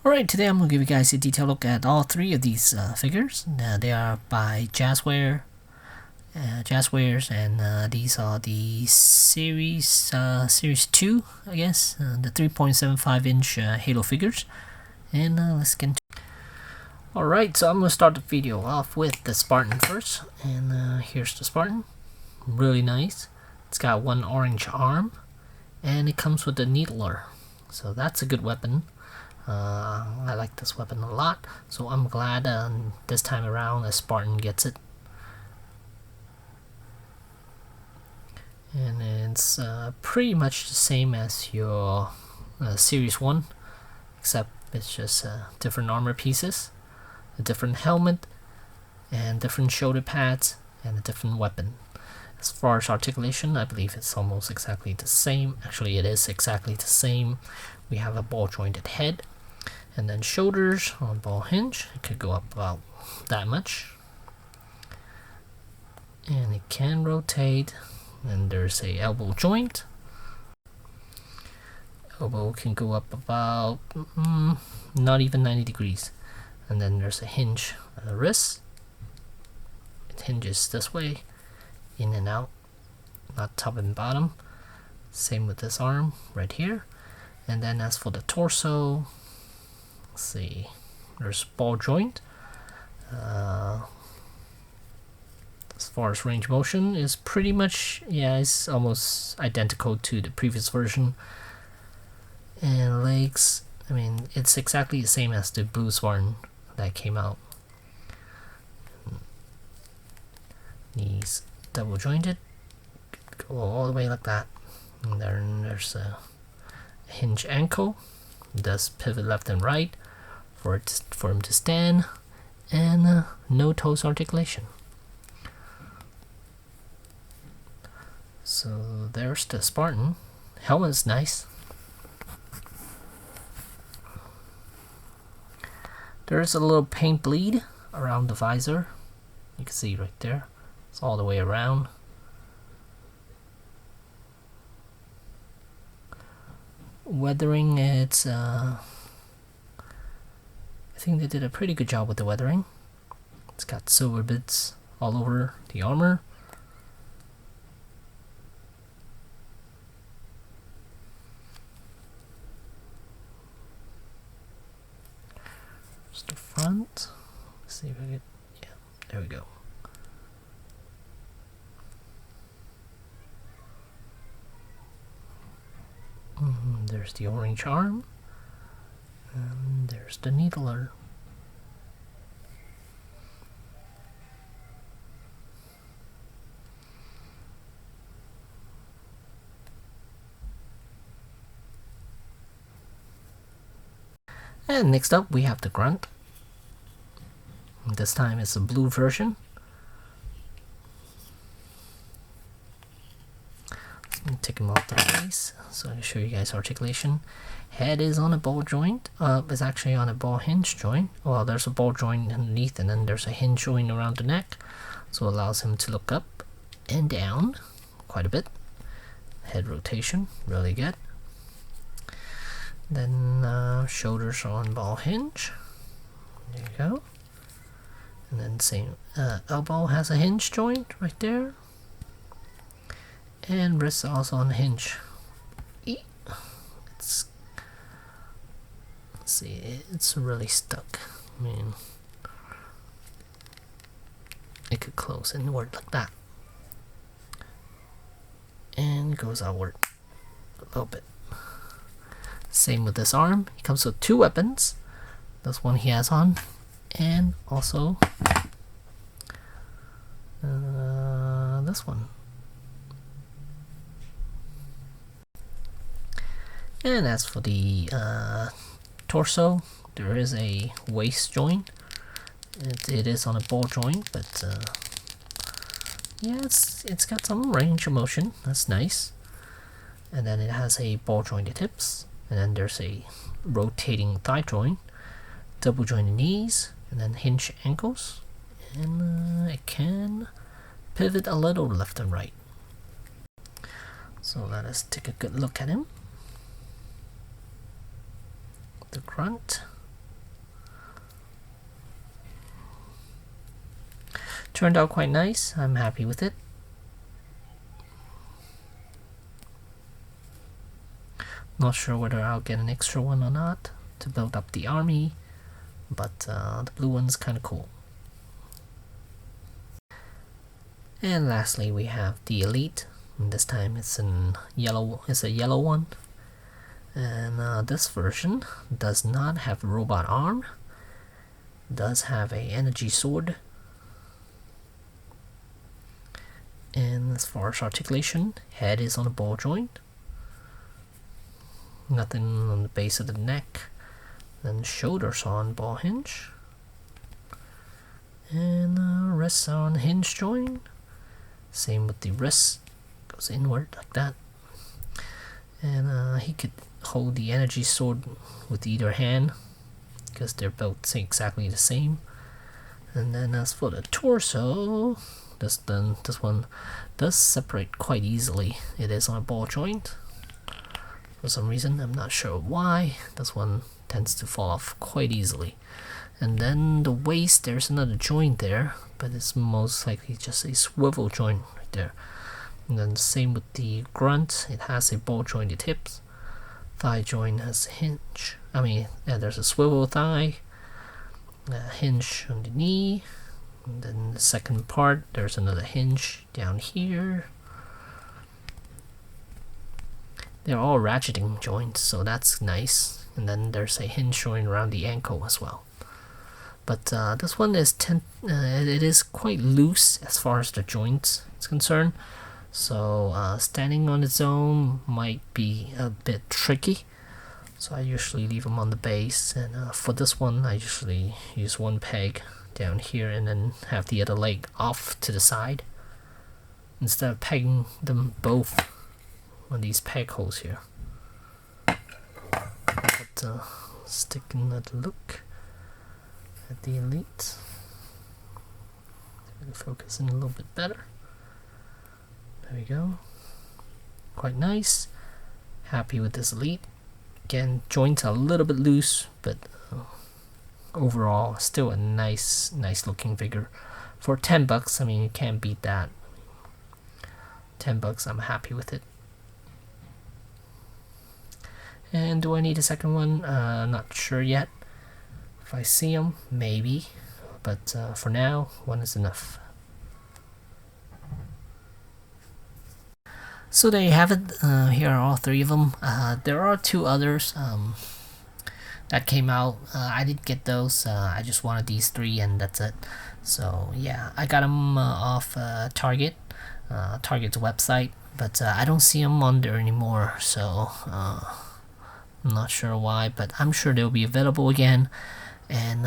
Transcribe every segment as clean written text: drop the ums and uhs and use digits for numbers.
Alright, today I'm going to give you guys a detailed look at all three of these figures. They are by Jazwares, and these are the series 2, I guess, the 3.75-inch Halo figures. And let's get into it. Alright, so I'm going to start the video off with the Spartan first. And here's the Spartan. Really nice. It's got one orange arm, and it comes with a needler. So that's a good weapon. I like this weapon a lot, so I'm glad this time around a Spartan gets it. And it's pretty much the same as your Series 1, except it's just different armor pieces, a different helmet, and different shoulder pads, and a different weapon. As far as articulation, I believe it's almost exactly the same. Actually, it is exactly the same. We have a ball jointed head. And then shoulders on ball hinge. It could go up about that much. And it can rotate. And there's a elbow joint. Elbow can go up about not even 90 degrees. And then there's a hinge on the wrist. It hinges this way, in and out, not top and bottom. Same with this arm right here. And then as for the torso, let's see, there's ball joint. As far as range motion is pretty much, yeah, it's almost identical to the previous version. And legs, I mean, it's exactly the same as the blue Spartan that came out. Knees double jointed, go all the way like that. And then there's a hinge ankle, it does pivot left and right for him to stand, and no toes articulation. So there's the Spartan. Helmet's nice. There's a little paint bleed around the visor. You can see right there. It's all the way around. Weathering, it's I think they did a pretty good job with the weathering. It's got silver bits all over the armor. There's the front. Let's see if I get, yeah, there we go. There's the orange arm, and there's the needler. And next up we have the Grunt. This time it's a blue version. Take him off the face so I can show you guys articulation. Head is on a ball joint. It's actually on a ball hinge joint. Well, there's a ball joint underneath, and then there's a hinge joint around the neck, so it allows him to look up and down quite a bit. Head rotation, really good. Then shoulders are on ball hinge. There you go. And then same elbow has a hinge joint right there. And wrist also on the hinge. Let's see, it's really stuck. I mean, it could close inward like that. And goes outward a little bit. Same with this arm. He comes with two weapons. This one he has on, and also this one. And as for the torso, there is a waist joint. It is on a ball joint, but yeah, it's got some range of motion. That's nice. And then it has a ball jointed hips, and then there's a rotating thigh joint, double jointed knees, and then hinge ankles, and it can pivot a little left and right. So let us take a good look at him. The Grunt. Turned out quite nice. I'm happy with it. Not sure whether I'll get an extra one or not to build up the army, but the blue one's kind of cool. And lastly, we have the elite. And this time it's in yellow. It's a yellow one, and this version does not have a robot arm. Does have a energy sword. And as far as articulation, head is on a ball joint. Nothing on the base of the neck. Then shoulders are on ball hinge. And wrists are on hinge joint. Same with the wrists. Goes inward like that. And he could hold the energy sword with either hand because they're built exactly the same. And then as for the torso, this one does separate quite easily. It is on a ball joint. For some reason, I'm not sure why. This one tends to fall off quite easily. And then the waist, there's another joint there, but it's most likely just a swivel joint right there. And then same with the grunt, it has a ball jointed hips. Thigh joint has a hinge. There's a swivel thigh, a hinge on the knee. And then the second part, there's another hinge down here. They're all ratcheting joints, so that's nice. And then there's a hinge joint around the ankle as well. But this one is it is quite loose as far as the joints is concerned. So standing on its own might be a bit tricky. So I usually leave them on the base. And for this one, I usually use one peg down here and then have the other leg off to the side, instead of pegging them both on these peg holes here. But let's take another look at the elite. Focus in a little bit better. There we go. Quite nice. Happy with this elite. Again, joints are a little bit loose, but overall still a nice looking figure. For $10, I mean, you can't beat that. $10, I'm happy with it. And do I need a second one? Not sure yet. If I see them, maybe. But for now, one is enough. So there you have it. Here are all three of them. There are two others that came out. I didn't get those. I just wanted these three, and that's it. So yeah, I got them off Target, Target's website, but I don't see them on there anymore. So I'm not sure why, but I'm sure they'll be available again. And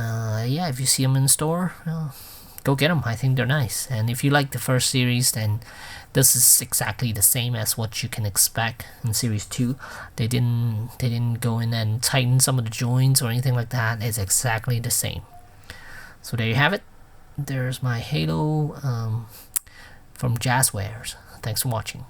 yeah, if you see them in store, go get them. I think they're nice. And if you like the first series, then this is exactly the same as what you can expect in series 2. They didn't go in and tighten some of the joints or anything like that. It's exactly the same. So there you have it. There's my Halo from Jazwares. Thanks for watching.